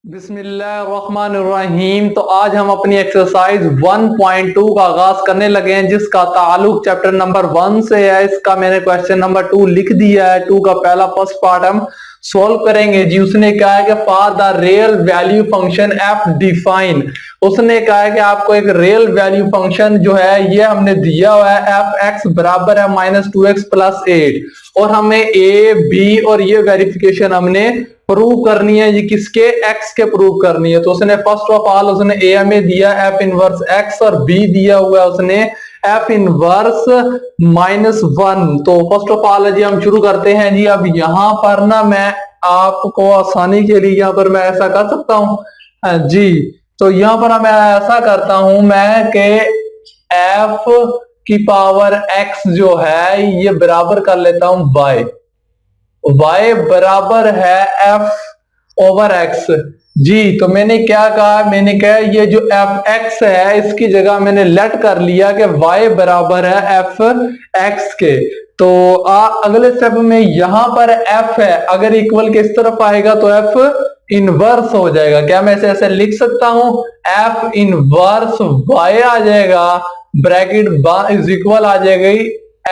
बिस्मिल्लाहिर्रहमानिर्रहीम। तो आज हम अपनी एक्सरसाइज 1.2 का आगाज करने लगे हैं, जिसका ताल्लुक चैप्टर नंबर 1 से है। इसका मैंने क्वेश्चन नंबर 2 लिख दिया है। 2 का पहला फर्स्ट पार्ट हम सॉल्व करेंगे जी। उसने कहा है कि for the real value function F define. उसने कहा है कि आपको एक रियल वैल्यू फंक्शन जो है ये हमने दिया हुआ है, एफ एक्स बराबर है -2x + 8, और हमें ए बी और ये वेरिफिकेशन हमने प्रूव करनी है। ये किसके? एक्स के प्रूव करनी है। तो उसने फर्स्ट ऑफ ऑल उसने ए हमें दिया एफ इनवर्स एक्स, और बी दिया हुआ है उसने एफ इनवर्स -1। तो फर्स्ट ऑफ ऑल जी हम शुरू करते हैं जी। अब यहाँ पर ना मैं आपको आसानी के लिए यहाँ पर मैं ऐसा कर सकता हूँ जी। तो यहाँ पर मैं ऐसा करता हूं मैं कि एफ की पावर एक्स जो है ये बराबर कर लेता हूं वाई। y बराबर है एफ ओवर एक्स जी। तो मैंने क्या कहा? मैंने कहा ये जो एफ एक्स है इसकी जगह मैंने लेट कर लिया कि y बराबर है एफ एक्स के। तो अगले स्टेप में यहां पर f है, अगर इक्वल के इस तरफ आएगा तो f इनवर्स हो जाएगा। क्या मैं ऐसे लिख सकता हूं? f इनवर्स y आ जाएगा, ब्रैकेट इज इक्वल आ जाएगा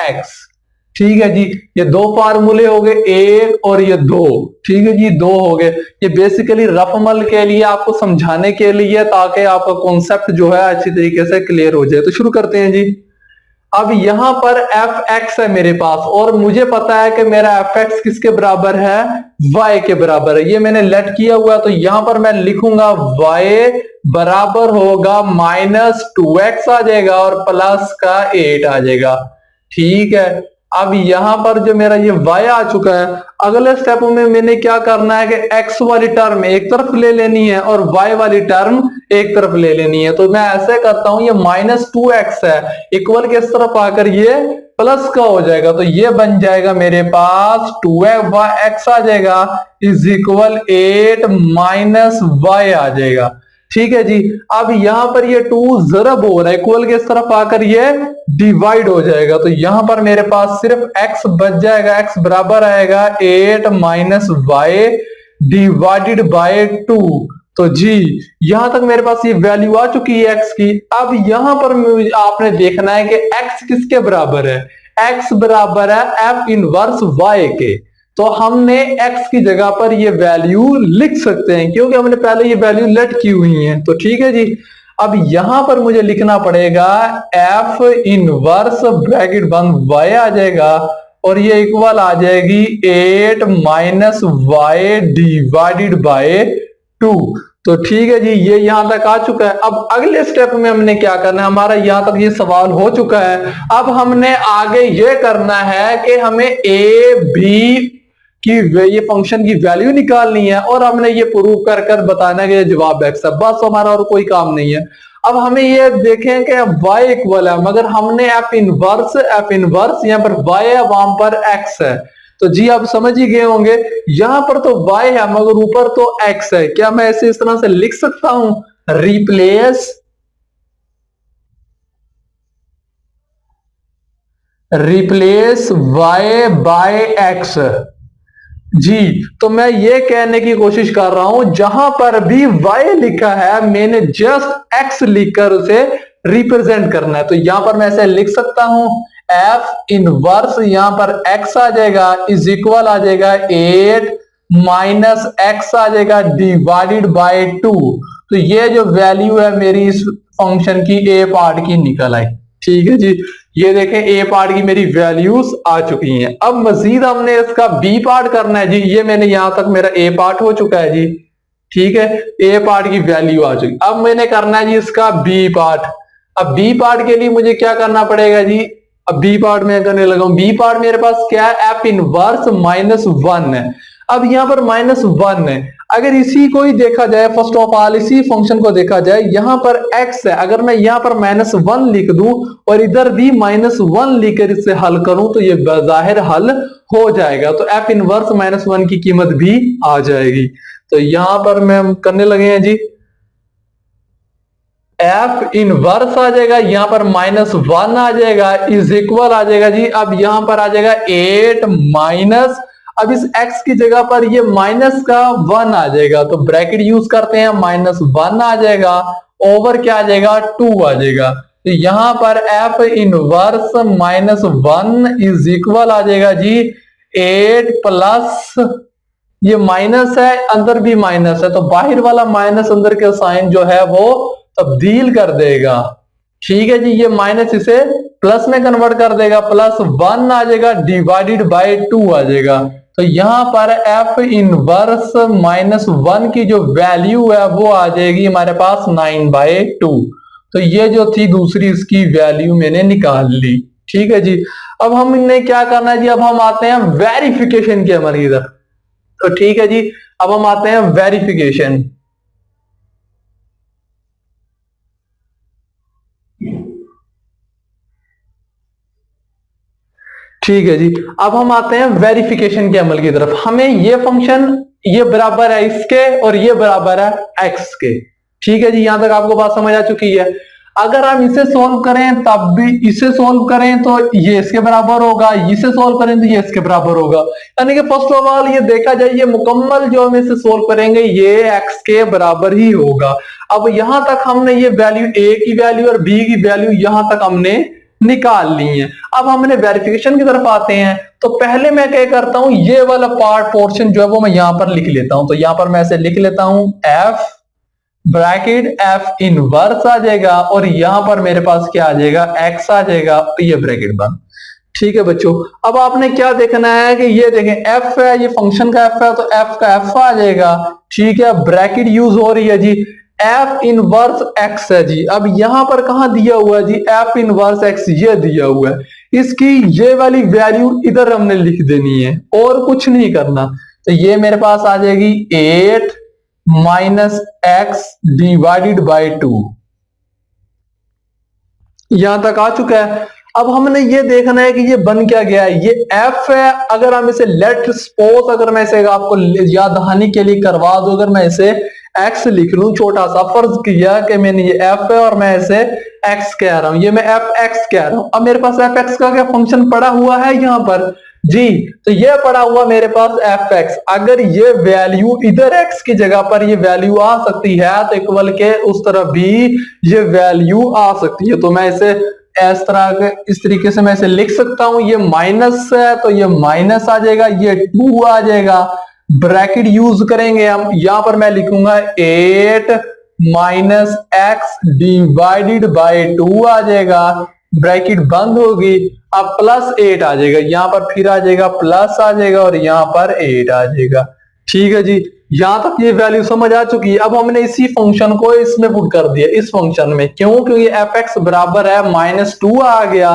x। ठीक है जी। ये दो फार्मूले हो गए, एक और ये दो। ठीक है जी, दो हो गए। ये बेसिकली रफ अमल के लिए आपको समझाने के लिए, ताकि आपका कॉन्सेप्ट जो है अच्छी तरीके से क्लियर हो जाए। तो शुरू करते हैं जी। अब यहां पर एफ एक्स है मेरे पास, और मुझे पता है कि मेरा एफ एक्स किसके बराबर है? वाई के बराबर है। ये मैंने लेट किया हुआ, तो यहां पर मैं लिखूंगा वाई बराबर होगा -2x आ जाएगा और प्लस का 8 आ जाएगा। ठीक है। अब यहां पर जो मेरा ये y आ चुका है, अगले स्टेप में मैंने क्या करना है कि x वाली टर्म एक तरफ ले लेनी है और y वाली टर्म एक तरफ ले लेनी है। तो मैं ऐसे करता हूं, ये -2x है, इक्वल के इस तरफ आकर ये प्लस का हो जाएगा। तो ये बन जाएगा मेरे पास 2x आ जाएगा इज इक्वल 8 -y आ जाएगा। ठीक है जी। अब यहां पर ये 2 जरब हो रहा है, इक्वल के इस तरफ आकर ये डिवाइड हो जाएगा। तो यहां पर मेरे पास सिर्फ x बच जाएगा, x बराबर आएगा 8 -y डिवाइडेड बाय 2। तो जी यहां तक मेरे पास ये वैल्यू आ चुकी है x की। अब यहां पर आपने देखना है कि x किसके बराबर है? x बराबर है f इनवर्स y के। तो हमने x की जगह पर ये वैल्यू लिख सकते हैं, क्योंकि हमने पहले ये वैल्यू लेट की हुई है। तो ठीक है जी। अब यहां पर मुझे लिखना पड़ेगा f इनवर्स ब्रैकेट बंद y आ जाएगा, और ये इक्वल आ जाएगी 8 -y डिवाइडेड बाय 2। तो ठीक है जी, ये यहां तक आ चुका है। अब अगले स्टेप में हमने क्या करना है? हमारा यहां तक ये सवाल हो चुका है। अब हमने आगे ये करना है कि हमें ए बी कि ये फंक्शन की वैल्यू निकालनी है, और हमने ये प्रूव कर कर बताना है कि ये जवाब एक्स है। बस हमारा और कोई काम नहीं है। अब हमें ये देखें कि y इक्वल है, मगर हमने एफ इनवर्स यहाँ पर y है, वहां पर x है। तो जी आप समझ ही गए होंगे, यहां पर तो y है मगर ऊपर तो x है। क्या मैं ऐसे इस तरह से लिख सकता हूं? रिप्लेस y बाय x जी। तो मैं ये कहने की कोशिश कर रहा हूं, जहां पर भी y लिखा है मैंने जस्ट x लिखकर उसे रिप्रेजेंट करना है। तो यहां पर मैं ऐसे लिख सकता हूं, f इनवर्स यहां पर x आ जाएगा इज इक्वल आ जाएगा 8 -x आ जाएगा डिवाइडेड बाय 2। तो ये जो वैल्यू है मेरी इस फंक्शन की ए पार्ट की निकल आई। ठीक है जी। ये देखें ए पार्ट की मेरी वैल्यूज आ चुकी हैं। अब मजीद हमने इसका बी पार्ट करना है जी। ये मैंने यहां तक मेरा ए पार्ट हो चुका है जी। ठीक है, ए पार्ट की वैल्यू आ चुकी। अब मैंने करना है जी इसका बी पार्ट। अब बी पार्ट के लिए मुझे क्या करना पड़ेगा जी? अब बी पार्ट में करने लगा हूं। बी पार्ट मेरे पास क्या है? एफ इनवर्स -1 है। अब यहां पर -1 है। अगर इसी को ही देखा जाए, फर्स्ट ऑफ ऑल इसी फंक्शन को देखा जाए, यहां पर x है, अगर मैं यहां पर -1 लिख दूं और इधर भी -1 लिखकर इससे हल करूं तो ये बाहिर हल हो जाएगा। तो f इनवर्स -1 की कीमत भी आ जाएगी। तो यहां पर मैं करने लगे हैं जी, f इनवर्स आ जाएगा, यहां पर -1 आ जाएगा इज इक्वल आ जाएगा जी। अब यहां पर आ जाएगा 8 माइनस, अब इस x की जगह पर ये माइनस का 1 आ जाएगा, तो ब्रैकेट यूज करते हैं, -1 आ जाएगा, ओवर क्या आ जाएगा 2 आ जाएगा। तो यहां पर f इनवर्स -1 इज इक्वल आ जाएगा जी 8 प्लस, ये माइनस है, अंदर भी माइनस है, तो बाहर वाला माइनस अंदर के साइन जो है वो तब्दील कर देगा। ठीक है जी, ये माइनस इसे प्लस में कन्वर्ट कर देगा, +1 आ जाएगा डिवाइडेड बाय 2 आ जाएगा। तो यहां पर f इनवर्स -1 की जो वैल्यू है वो आ जाएगी हमारे पास 9/2। तो ये जो थी दूसरी इसकी वैल्यू मैंने निकाल ली। ठीक है जी, अब हमने क्या करना है जी, अब हम आते हैं वेरिफिकेशन के अमल की तरफ। तो ठीक है जी, अब हम आते हैं वेरिफिकेशन। ठीक है जी, अब हम आते हैं वेरिफिकेशन के अमल की तरफ। हमें ये फंक्शन ये बराबर है इसके और ये बराबर है एक्स के। ठीक है जी, यहां तक आपको बात समझ आ चुकी है। अगर हम इसे सोल्व करें तब भी, इसे सोल्व करें तो ये इसके बराबर होगा, इसे सोल्व करें तो ये इसके बराबर होगा। यानी कि फर्स्ट ऑफ ऑल ये देखा जाए, ये मुकम्मल जो हम इसे सोल्व करेंगे ये एक्स के बराबर ही होगा। अब यहां तक हमने ये वैल्यू, ए की वैल्यू और बी की वैल्यू यहां तक हमने निकाल ली है। अब हमने वेरिफिकेशन की तरफ आते हैं। तो पहले मैं क्या करता हूं, ये वाला पार्ट पोर्शन जो है वो मैं यहां पर लिख लेता हूं। तो यहां पर मैं ऐसे लिख लेता हूं एफ ब्रैकेट एफ इनवर्स आ जाएगा और यहां पर मेरे पास क्या आ जाएगा एक्स आ जाएगा, तो ये ब्रैकेट बंद। ठीक है बच्चों, अब आपने क्या देखना है कि ये देखें एफ है, ये फंक्शन का एफ है, तो एफ का एफ आ जाएगा। ठीक है, ब्रैकेट यूज हो रही है जी, एफ इनवर्स एक्स है जी। अब यहां पर कहां दिया हुआ है जी, एफ इनवर्स एक्स ये दिया हुआ है, इसकी ये वाली वैल्यू इधर हमने लिख देनी है और कुछ नहीं करना। तो ये मेरे पास आ जाएगी 8 माइनस एक्स डिवाइडेड बाई 2। यहां तक आ चुका है। अब हमने ये देखना है कि ये बन क्या गया है, ये f है। अगर हम इसे लेट सपोज, अगर मैं इसे आपको याद दहानी के लिए करवा दूं, अगर मैं इसे x लिख लूं, छोटा सा फर्ज किया कि मैंने ये f है और मैं इसे x कह रहा हूं, ये मैं fx कह रहा हूं। अब मेरे पास fx का क्या फंक्शन पड़ा हुआ है यहां पर जी, तो ये पड़ा हुआ मेरे पास fx। अगर ये वैल्यू इधर x की जगह पर ये वैल्यू आ सकती है तो इक्वल के उस तरफ भी ये वैल्यू आ सकती है। तो मैं इसे इस तरह के, इस तरीके से मैं इसे लिख सकता हूं, ये माइनस है तो ये माइनस आ जाएगा, ये 2 आ जाएगा। ब्रैकेट यूज करेंगे हम, यहां पर मैं लिखूंगा 8 माइनस एक्स डिवाइडेड बाई 2 आ जाएगा, ब्रैकेट बंद होगी। अब +8 आ जाएगा, यहां पर फिर आ जाएगा प्लस आ जाएगा और यहां पर 8 आ जाएगा। ठीक है जी, यहां तक ये वैल्यू समझ आ चुकी है। अब हमने इसी फंक्शन को इसमें पुट कर दिया, इस फंक्शन में। क्यों? क्योंकि fx बराबर है -2 आ गया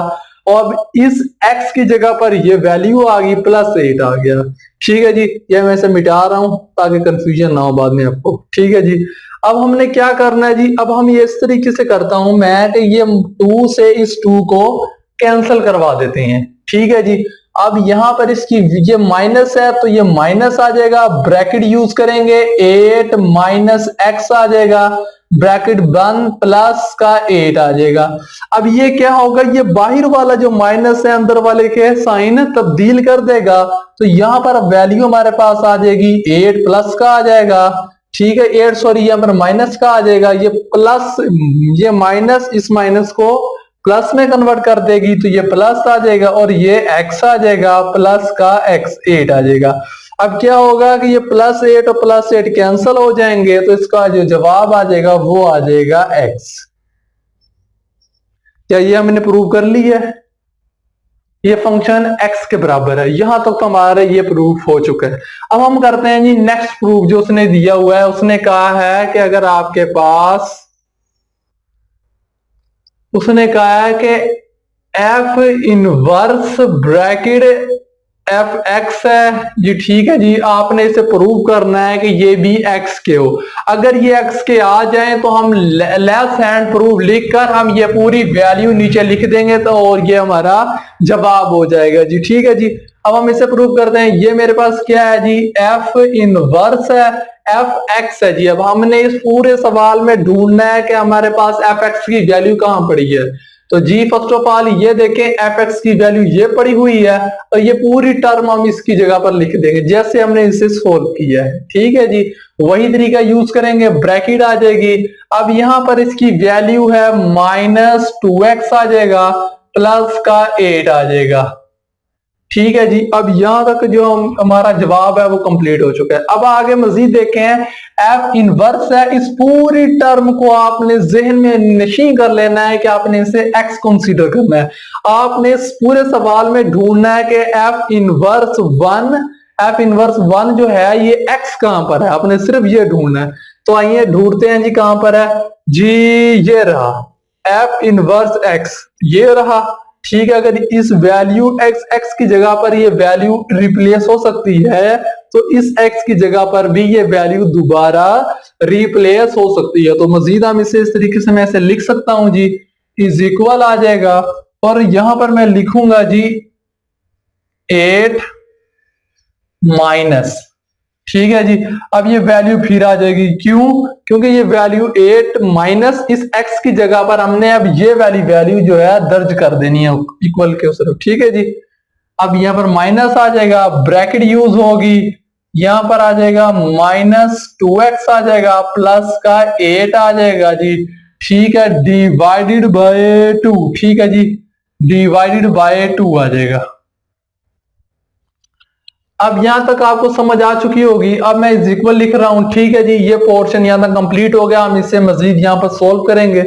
और इस x की जगह पर ये वैल्यू आ गई +8 आ गया। ठीक है जी, ये मैं इसे मिटा रहा हूं ताकि कंफ्यूजन ना हो बाद में आपको। ठीक है जी, अब हमने क्या करना है जी, अब हम ये इस तरीके से करता हूं मैं कि ये 2 से इस 2 को कैंसिल करवा देते हैं। ठीक है जी, अब यहां पर इसकी ये माइनस है तो ये माइनस आ जाएगा, ब्रैकेट यूज करेंगे 8 माइनस एक्स आ जाएगा, ब्रैकेट बंद, प्लस का 8 आ जाएगा। अब ये क्या होगा, ये बाहर वाला जो माइनस है अंदर वाले के साइन तब्दील कर देगा। तो यहां पर वैल्यू हमारे पास आ जाएगी 8 प्लस का आ जाएगा। ठीक है, 8 सॉरी यहाँ पर माइनस का आ जाएगा, ये प्लस, ये माइनस इस माइनस को प्लस में कन्वर्ट कर देगी तो ये प्लस आ जाएगा और ये x आ जाएगा, प्लस का x 8 आ जाएगा। अब क्या होगा कि ये +8 और +8 कैंसिल हो जाएंगे तो इसका जो जवाब आ जाएगा वो आ जाएगा x। क्या ये हमने प्रूव कर ली है? ये फंक्शन x के बराबर है। यहां तक तो हमारा ये प्रूफ हो चुका है। अब हम करते हैं जी नेक्स्ट प्रूफ जो उसने दिया हुआ है। उसने कहा है कि अगर आपके पास, उसने कहा है कि f inverse bracket F x है जी। ठीक है जी, आपने इसे प्रूव करना है कि ये भी x के हो। अगर ये x के आ जाए तो हम लेस हैंड प्रूफ लिखकर हम ये पूरी वैल्यू नीचे लिख देंगे तो और ये हमारा जवाब हो जाएगा जी। ठीक है जी, अब हम इसे प्रूव करते हैं। ये मेरे पास क्या है जी, f इनवर्स है एफ एक्स है जी। अब हमने इस पूरे सवाल में ढूंढना है कि हमारे पास एफ एक्स की वैल्यू कहां पड़ी है। तो जी फर्स्ट ऑफ ऑल ये देखें एफ एक्स की वैल्यू ये पड़ी हुई है और ये पूरी टर्म हम इसकी जगह पर लिख देंगे जैसे हमने इसे सोल्व किया है। ठीक है जी, वही तरीका यूज करेंगे, ब्रैकेट आ जाएगी। अब यहां पर इसकी वैल्यू है -2x आ जाएगा प्लस का 8 आ जाएगा। ठीक है जी, अब यहां तक जो हमारा जवाब है वो कंप्लीट हो चुका है। अब आगे मजीद देखें, एफ इनवर्स है, इस पूरी टर्म को आपने जहन में नशीं कर लेना है कि आपने इसे एक्स कंसीडर करना है। आपने इस पूरे सवाल में ढूंढना है कि एफ इनवर्स वन जो है ये एक्स कहां पर है, आपने सिर्फ ये ढूंढना है। तो आइए ढूंढते हैं जी कहां पर है जी, ये रहा एफ इनवर्स एक्स, ये रहा। ठीक है, अगर इस वैल्यू एक्स की जगह पर ये वैल्यू रिप्लेस हो सकती है तो इस एक्स की जगह पर भी ये वैल्यू दोबारा रिप्लेस हो सकती है। तो मजीद हम इसे इस तरीके से मैं इसे लिख सकता हूं जी, इज इक्वल आ जाएगा और यहां पर मैं लिखूंगा जी 8 माइनस। ठीक है जी, अब ये वैल्यू फिर आ जाएगी, क्यों? क्योंकि ये वैल्यू 8 माइनस इस x की जगह पर हमने अब ये वाली वैल्यू जो है दर्ज कर देनी है इक्वल के उस तरफ। ठीक है जी, अब यहां पर माइनस आ जाएगा, ब्रैकेट यूज होगी, यहां पर आ जाएगा -2x आ जाएगा प्लस का 8 आ जाएगा जी। ठीक है, डिवाइडेड बाय 2। ठीक है जी, डिवाइडेड बाय 2 आ जाएगा। अब यहां तक आपको समझ आ चुकी होगी। अब मैं इज इक्वल लिख रहा हूं। ठीक है जी, ये पोर्शन यहां तक कंप्लीट हो गया, हम इसे मजीद यहां पर सोल्व करेंगे।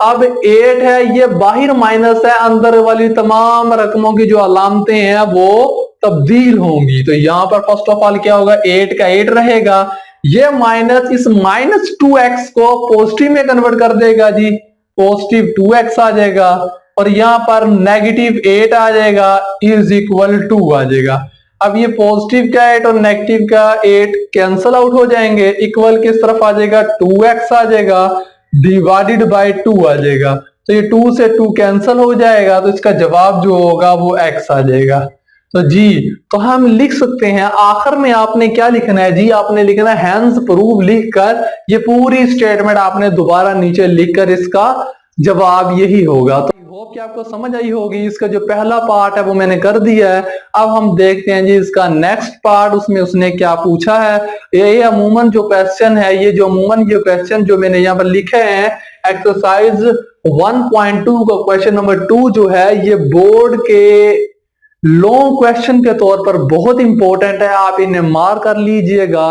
अब 8 है, ये बाहर माइनस है, अंदर वाली तमाम रकमों की जो अलामतें हैं वो तब्दील होंगी। तो यहां पर फर्स्ट ऑफ ऑल क्या होगा, 8 का 8 रहेगा, ये माइनस इस -2x को पॉजिटिव में कन्वर्ट कर देगा जी, पॉजिटिव 2x आ जाएगा और यहां पर -8 आ जाएगा इज इक्वल 2 आ जाएगा। अब ये पॉजिटिव का 8 और नेगेटिव का 8 कैंसल आउट हो जाएंगे, इक्वल किस तरफ आ जाएगा, 2x आ जाएगा डिवाइडेड बाय 2 आ जाएगा। तो ये 2 से 2 कैंसल हो जाएगा, तो इसका जवाब जो होगा वो x आ जाएगा। तो जी, तो हम लिख सकते हैं, आखिर में आपने क्या लिखना है जी, आपने लिखना है हैंस प्रूव लिखकर ये पूरी स्टेटमेंट आपने दोबारा नीचे लिखकर इसका जवाब यही होगा। तो होप कि आपको समझ आई होगी। इसका जो पहला पार्ट है वो मैंने कर दिया है। अब हम देखते हैं जी इसका नेक्स्ट पार्ट, उसमें उसने क्या पूछा है। ये अमूमन जो क्वेश्चन है, ये क्वेश्चन जो मैंने यहाँ पर लिखे हैं, एक्सरसाइज 1.2 का क्वेश्चन नंबर 2 जो है, ये बोर्ड के लॉन्ग क्वेश्चन के तौर पर बहुत इंपॉर्टेंट है, आप इन्हें मार्क कर लीजिएगा।